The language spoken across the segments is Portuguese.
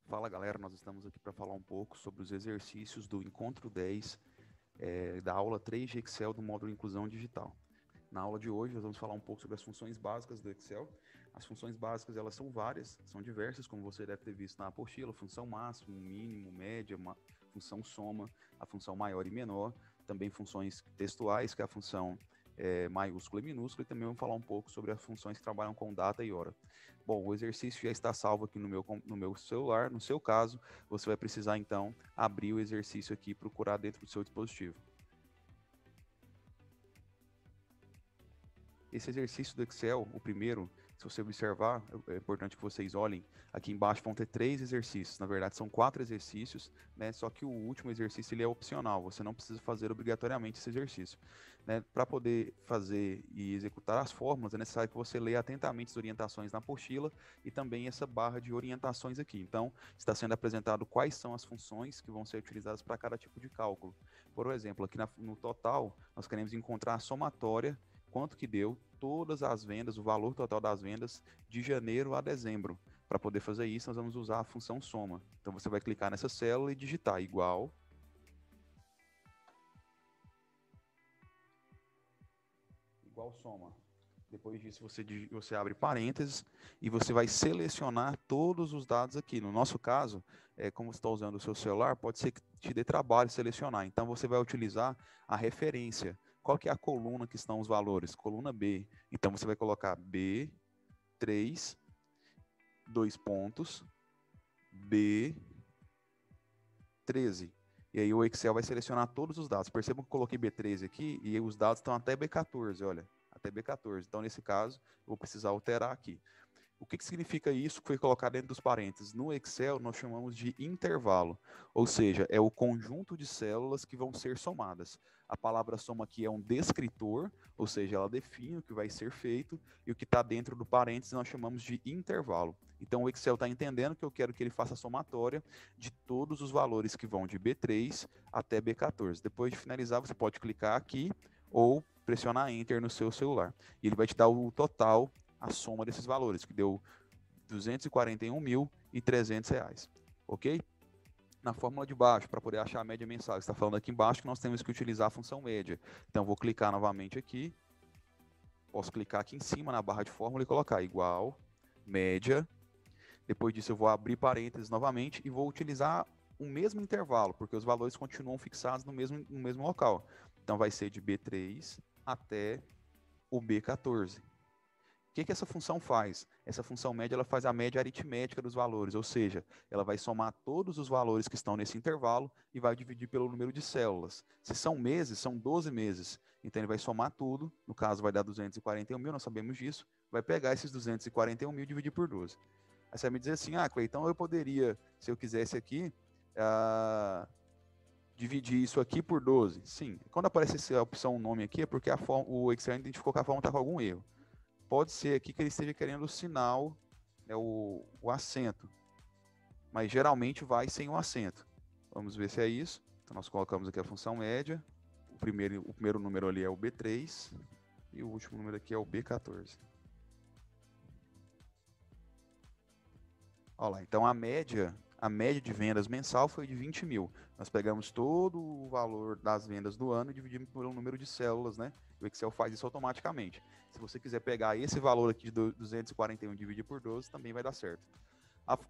Fala galera, nós estamos aqui para falar um pouco sobre os exercícios do Encontro 10 da aula 3 de Excel do módulo Inclusão Digital. Na aula de hoje nós vamos falar um pouco sobre as funções básicas do Excel. As funções básicas elas são várias, são diversas, como você deve ter visto na apostila, função máximo, mínimo, média, função soma, a função maior e menor, também funções textuais, que é a função maiúscula e minúscula, e também vamos falar um pouco sobre as funções que trabalham com data e hora. Bom, o exercício já está salvo aqui no meu celular. No seu caso, você vai precisar, então, abrir o exercício aqui e procurar dentro do seu dispositivo. Esse exercício do Excel, o primeiro, se você observar, é importante que vocês olhem, aqui embaixo vão ter 3 exercícios, na verdade são 4 exercícios, né? Só que o último exercício ele é opcional, você não precisa fazer obrigatoriamente esse exercício. Né? Para poder fazer e executar as fórmulas, é necessário que você leia atentamente as orientações na apostila e também essa barra de orientações aqui. Então, está sendo apresentado quais são as funções que vão ser utilizadas para cada tipo de cálculo. Por exemplo, aqui no total, nós queremos encontrar a somatória, quanto que deu todas as vendas, o valor total das vendas de janeiro a dezembro. Para poder fazer isso, nós vamos usar a função soma. Então você vai clicar nessa célula e digitar igual soma. Depois disso, você abre parênteses e você vai selecionar todos os dados aqui. No nosso caso, como você está usando o seu celular, pode ser que te dê trabalho selecionar. Então, você vai utilizar a referência. Qual que é a coluna que estão os valores? Coluna B. Então, você vai colocar B3, dois pontos, B13. E aí o Excel vai selecionar todos os dados. Percebam que eu coloquei B13 aqui e os dados estão até B14, olha. Até B14. Então, nesse caso, eu vou precisar alterar aqui. O que significa isso que foi colocado dentro dos parênteses? No Excel, nós chamamos de intervalo, ou seja, é o conjunto de células que vão ser somadas. A palavra soma aqui é um descritor, ou seja, ela define o que vai ser feito, e o que está dentro do parênteses nós chamamos de intervalo. Então, o Excel está entendendo que eu quero que ele faça a somatória de todos os valores que vão de B3 até B14. Depois de finalizar, você pode clicar aqui ou pressionar Enter no seu celular. E ele vai te dar o total, a soma desses valores, que deu R$ 241.300, ok? Na fórmula de baixo, para poder achar a média mensal, está falando aqui embaixo que nós temos que utilizar a função média. Então, vou clicar novamente aqui, posso clicar aqui em cima na barra de fórmula e colocar igual, média. Depois disso, eu vou abrir parênteses novamente e vou utilizar o mesmo intervalo, porque os valores continuam fixados no mesmo local. Então, vai ser de B3 até o B14. O que essa função faz? Essa função média ela faz a média aritmética dos valores, ou seja, ela vai somar todos os valores que estão nesse intervalo e vai dividir pelo número de células. Se são meses, são 12 meses. Então ele vai somar tudo, no caso vai dar 241 mil, nós sabemos disso, vai pegar esses 241 mil e dividir por 12. Aí você vai me dizer assim, Cleiton, eu poderia, se eu quisesse aqui, dividir isso aqui por 12. Sim, quando aparece a opção nome aqui é porque o Excel identificou que a forma está com algum erro. Pode ser aqui que ele esteja querendo o sinal, né, o acento, mas geralmente vai sem o acento. Vamos ver se é isso. Então nós colocamos aqui a função média, o primeiro número ali é o B3 e o último número aqui é o B14. Olha lá, então a média de vendas mensal foi de 20 mil. Nós pegamos todo o valor das vendas do ano e dividimos pelo número de células, né? O Excel faz isso automaticamente. Se você quiser pegar esse valor aqui de 241 e dividir por 12, também vai dar certo.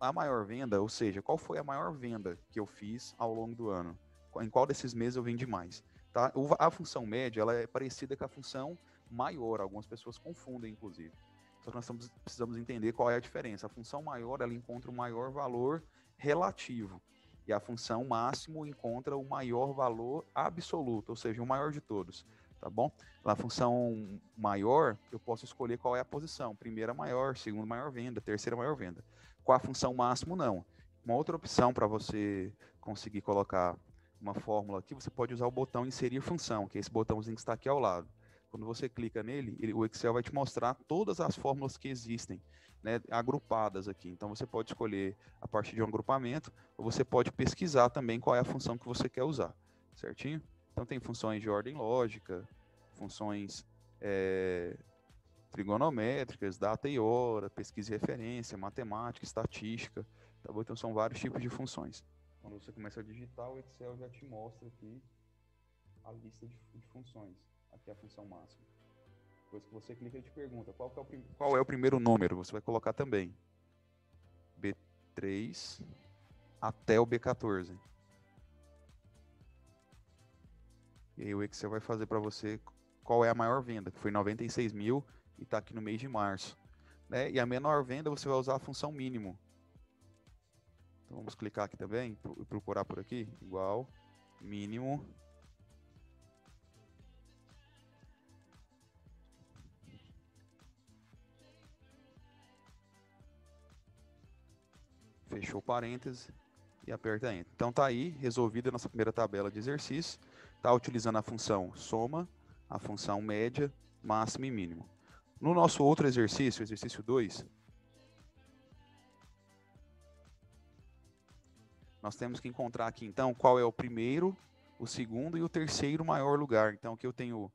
A maior venda, ou seja, qual foi a maior venda que eu fiz ao longo do ano? Em qual desses meses eu vendi mais? Tá? A função média ela é parecida com a função maior, algumas pessoas confundem, inclusive. Só que nós precisamos entender qual é a diferença. A função maior ela encontra o maior valor relativo e a função máximo encontra o maior valor absoluto, ou seja, o maior de todos, tá bom? Na função maior, eu posso escolher qual é a posição, primeira maior, segunda maior venda, terceira maior venda. Com a função máximo, não. Uma outra opção para você conseguir colocar uma fórmula aqui, você pode usar o botão inserir função, que é esse botãozinho que está aqui ao lado. Quando você clica nele, o Excel vai te mostrar todas as fórmulas que existem, né, agrupadas aqui. Então você pode escolher a partir de um agrupamento, ou você pode pesquisar também qual é a função que você quer usar, certinho? Então tem funções de ordem lógica, funções trigonométricas, data e hora, pesquisa e referência, matemática, estatística. Tá bom? Então são vários tipos de funções. Quando você começa a digitar, o Excel já te mostra aqui a lista de funções. Aqui é a função máxima. Depois que você clica, ele te pergunta qual é o primeiro número. Você vai colocar também B3 até o B14. E aí o Excel vai fazer para você qual é a maior venda, que foi 96 mil e está aqui no mês de março. Né? E a menor venda você vai usar a função mínimo. Então vamos clicar aqui também e procurar por aqui, igual, mínimo. Fechou parênteses e aperta Enter. Então tá aí, resolvida a nossa primeira tabela de exercício. Tá utilizando a função soma, a função média, máximo e mínimo. No nosso outro exercício, exercício 2, nós temos que encontrar aqui, então, qual é o primeiro, o segundo e o terceiro maior lugar. Então, aqui eu tenho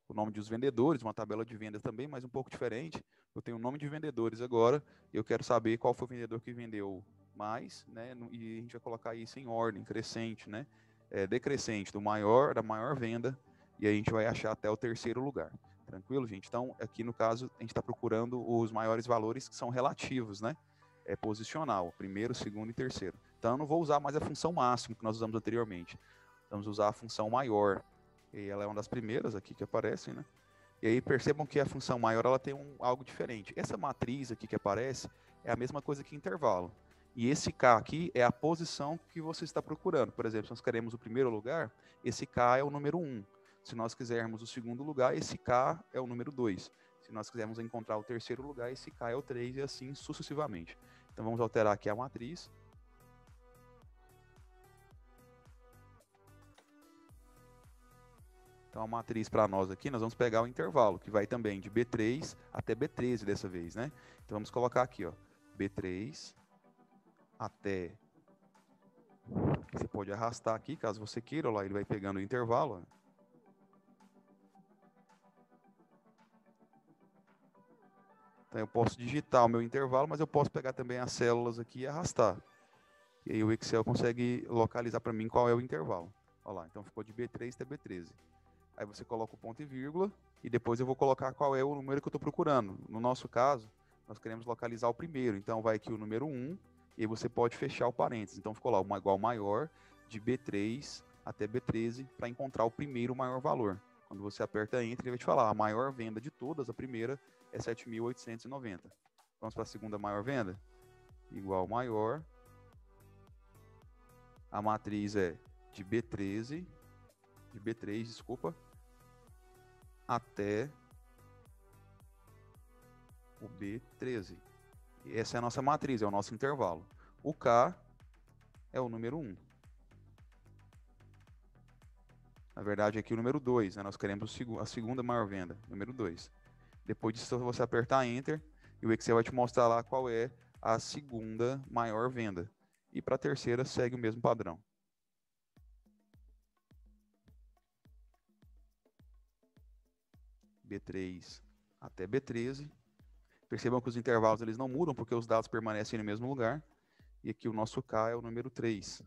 o nome dos vendedores, uma tabela de vendas também, mas um pouco diferente. Eu tenho o nome de vendedores agora, e eu quero saber qual foi o vendedor que vendeu mais, né? E a gente vai colocar isso em ordem, crescente, né? Decrescente, da maior venda, e aí a gente vai achar até o terceiro lugar. Tranquilo, gente? Então, aqui no caso, a gente está procurando os maiores valores que são relativos, né? Posicional, primeiro, segundo e terceiro. Então, eu não vou usar mais a função máximo que nós usamos anteriormente. Vamos usar a função maior. E ela é uma das primeiras aqui que aparecem, né? E aí percebam que a função maior ela tem algo diferente. Essa matriz aqui que aparece é a mesma coisa que intervalo. E esse K aqui é a posição que você está procurando. Por exemplo, se nós queremos o primeiro lugar, esse K é o número 1. Se nós quisermos o segundo lugar, esse K é o número 2. Se nós quisermos encontrar o terceiro lugar, esse K é o 3 e assim sucessivamente. Então vamos alterar aqui a matriz. Então a matriz para nós aqui, nós vamos pegar o intervalo, que vai também de B3 até B13 dessa vez, né? Então vamos colocar aqui, ó, B3 até... Você pode arrastar aqui, caso você queira, lá ele vai pegando o intervalo, ó. Então eu posso digitar o meu intervalo, mas eu posso pegar também as células aqui e arrastar. E aí o Excel consegue localizar para mim qual é o intervalo. Olha lá, então ficou de B3 até B13. Aí você coloca o ponto e vírgula, e depois eu vou colocar qual é o número que eu estou procurando. No nosso caso, nós queremos localizar o primeiro, então vai aqui o número 1, e aí você pode fechar o parênteses. Então ficou lá, uma igual maior, de B3 até B13, para encontrar o primeiro maior valor. Quando você aperta Enter, ele vai te falar, a maior venda de todas, a primeira, é 7.890. Vamos para a segunda maior venda? Igual maior. A matriz é de B3, desculpa, até o B13. Essa é a nossa matriz, é o nosso intervalo. O K é o número 1. Na verdade, aqui o número 2, né? Nós queremos a segunda maior venda, número 2. Depois disso, você apertar Enter e o Excel vai te mostrar lá qual é a segunda maior venda. E para a terceira, segue o mesmo padrão. B3 até B13. Percebam que os intervalos eles não mudam porque os dados permanecem no mesmo lugar. E aqui o nosso K é o número 3.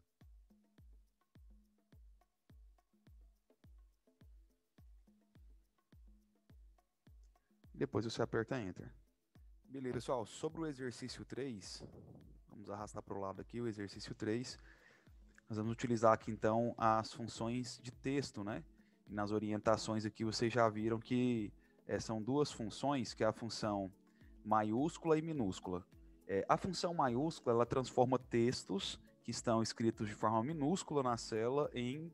Depois você aperta Enter. Beleza, pessoal. Sobre o exercício 3, vamos arrastar para o lado aqui o exercício 3. Nós vamos utilizar aqui então as funções de texto, né? E nas orientações aqui vocês já viram que são duas funções, que é a função maiúscula e minúscula. A função maiúscula, ela transforma textos que estão escritos de forma minúscula na célula em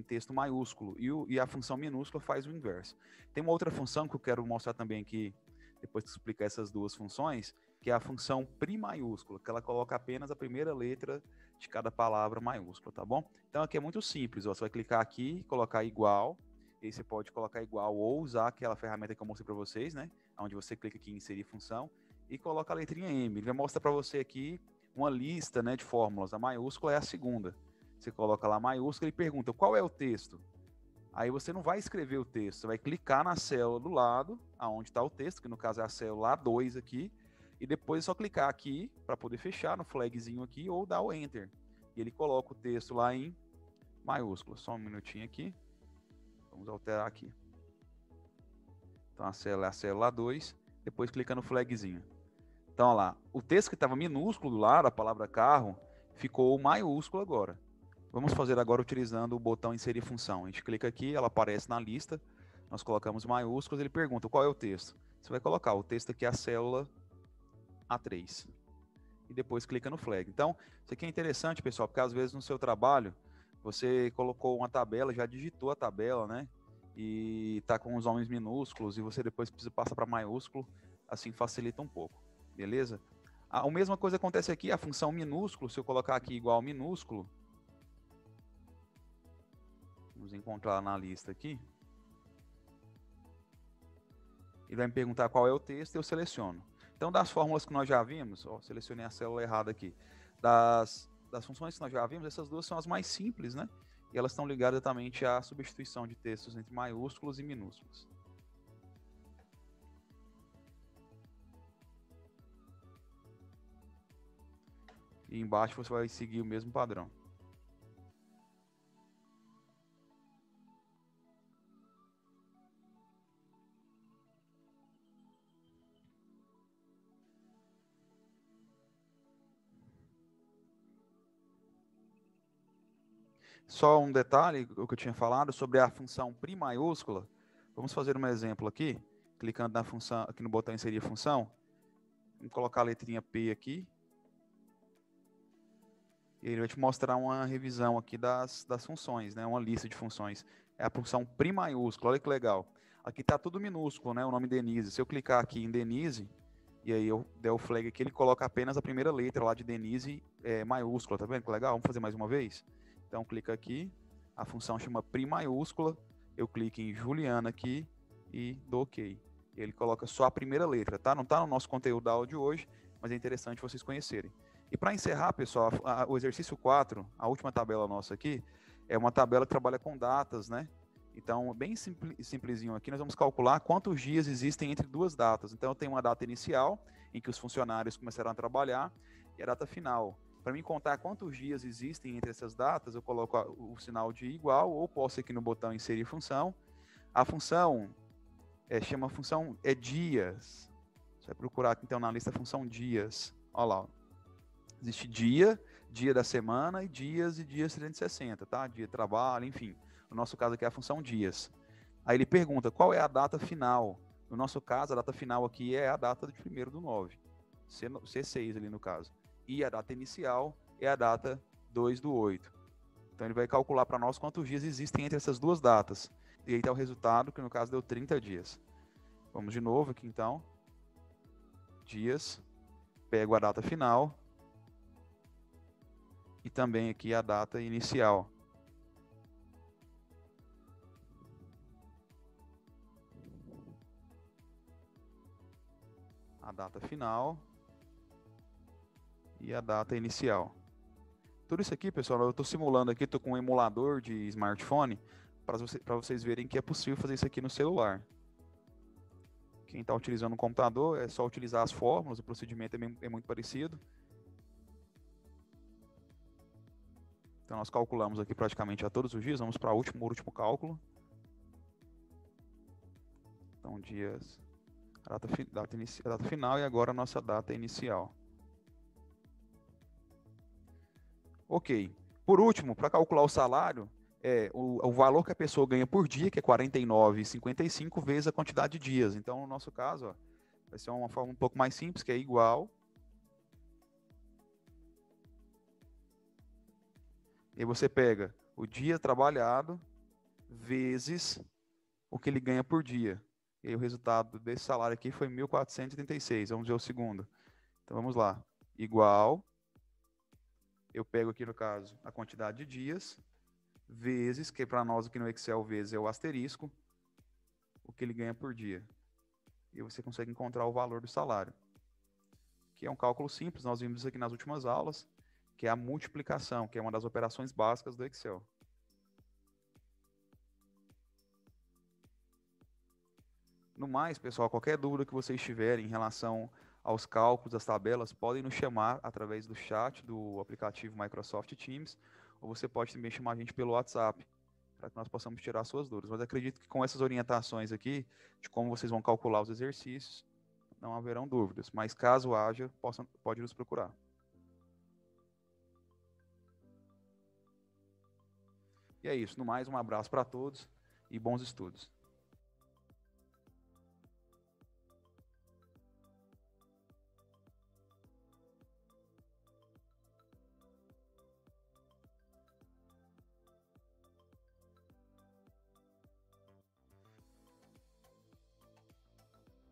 texto maiúsculo, e a função minúscula faz o inverso. Tem uma outra função que eu quero mostrar também aqui, depois de explicar essas duas funções, que é a função primaiúscula, que ela coloca apenas a primeira letra de cada palavra maiúscula, tá bom? Então aqui é muito simples, ó, você vai clicar aqui, colocar igual, e aí você pode colocar igual ou usar aquela ferramenta que eu mostrei para vocês, né? Onde você clica aqui em inserir função e coloca a letrinha M. Ele vai mostrar para você aqui uma lista, né, de fórmulas. A maiúscula é a segunda. Você coloca lá maiúscula e pergunta qual é o texto. Aí você não vai escrever o texto, você vai clicar na célula do lado, aonde está o texto, que no caso é a célula A2 aqui, E depois é só clicar aqui para poder fechar no flagzinho aqui ou dar o Enter. E ele coloca o texto lá em maiúsculo. Só um minutinho aqui. Vamos alterar aqui. Então a célula é a célula 2, depois clica no flagzinho. Então, olha lá, o texto que estava minúsculo do lado, a palavra carro, ficou maiúsculo agora. Vamos fazer agora utilizando o botão inserir função. A gente clica aqui, ela aparece na lista, nós colocamos maiúsculos, ele pergunta qual é o texto. Você vai colocar o texto aqui é a célula A3. E depois clica no flag. Então, isso aqui é interessante, pessoal, porque às vezes no seu trabalho, você colocou uma tabela, já digitou a tabela, né? E está com os nomes minúsculos, e você depois precisa passar para maiúsculo, assim facilita um pouco. Beleza? A mesma coisa acontece aqui, a função minúsculo, se eu colocar aqui igual minúsculo, vamos encontrar na lista aqui, ele vai me perguntar qual é o texto e eu seleciono. Então, das fórmulas que nós já vimos, ó, selecionei a célula errada aqui, das funções que nós já vimos, essas duas são as mais simples, né? E elas estão ligadas exatamente à substituição de textos entre maiúsculos e minúsculos. E embaixo você vai seguir o mesmo padrão. Só um detalhe, o que eu tinha falado sobre a função pri maiúscula. Vamos fazer um exemplo aqui, clicando na função, aqui no botão inserir função. Vamos colocar a letrinha P aqui. E ele vai te mostrar uma revisão aqui das funções, né? Uma lista de funções. É a função pri maiúscula, olha que legal. Aqui está tudo minúsculo, né? O nome Denise. Se eu clicar aqui em Denise, e aí eu der o flag aqui, ele coloca apenas a primeira letra lá de Denise maiúscula, tá vendo que legal? Vamos fazer mais uma vez? Então clica aqui, a função chama pri maiúscula, eu clico em Juliana aqui e dou OK. Ele coloca só a primeira letra, tá? Não está no nosso conteúdo da aula de hoje, mas é interessante vocês conhecerem. E para encerrar, pessoal, o exercício 4, a última tabela nossa aqui, é uma tabela que trabalha com datas, né? Então, bem simplesinho aqui, nós vamos calcular quantos dias existem entre duas datas. Então, eu tenho uma data inicial, em que os funcionários começaram a trabalhar, e a data final. Para mim contar quantos dias existem entre essas datas, eu coloco o sinal de igual, ou posso aqui no botão inserir função. A função chama função dias. Você vai procurar aqui, então, na lista a função dias. Olha lá. Existe dia, dia da semana, e dias 360, tá? Dia de trabalho, enfim. No nosso caso aqui é a função dias. Aí ele pergunta qual é a data final. No nosso caso, a data final aqui é a data de 1º/9. C6 ali no caso. E a data inicial é a data 2/8. Então ele vai calcular para nós quantos dias existem entre essas duas datas. E aí está o resultado, que no caso deu 30 dias. Vamos de novo aqui então. Dias. Pego a data final. E também aqui a data inicial. A data final e a data inicial. Tudo isso aqui, pessoal, eu estou simulando aqui, estou com um emulador de smartphone para vocês verem que é possível fazer isso aqui no celular. Quem está utilizando um computador é só utilizar as fórmulas, o procedimento é muito parecido. Então nós calculamos aqui praticamente a todos os dias, vamos para o último cálculo. Então dias, data final e agora a nossa data inicial. Ok. Por último, para calcular o salário, o valor que a pessoa ganha por dia, que é R$ 49,55, vezes a quantidade de dias. Então, no nosso caso, ó, vai ser uma forma um pouco mais simples, que é igual. E você pega o dia trabalhado vezes o que ele ganha por dia. E aí, o resultado desse salário aqui foi 1.486. Vamos ver o segundo. Então, vamos lá. Igual. Eu pego aqui, no caso, a quantidade de dias, vezes, que para nós aqui no Excel, vezes é o asterisco, o que ele ganha por dia. E você consegue encontrar o valor do salário. Que é um cálculo simples, nós vimos isso aqui nas últimas aulas, que é a multiplicação, que é uma das operações básicas do Excel. No mais, pessoal, qualquer dúvida que vocês tiverem em relação aos cálculos, às tabelas, podem nos chamar através do chat do aplicativo Microsoft Teams, ou você pode também chamar a gente pelo WhatsApp, para que nós possamos tirar suas dúvidas. Mas acredito que com essas orientações aqui, de como vocês vão calcular os exercícios, não haverão dúvidas. Mas caso haja, pode nos procurar. E é isso. No mais, um abraço para todos e bons estudos.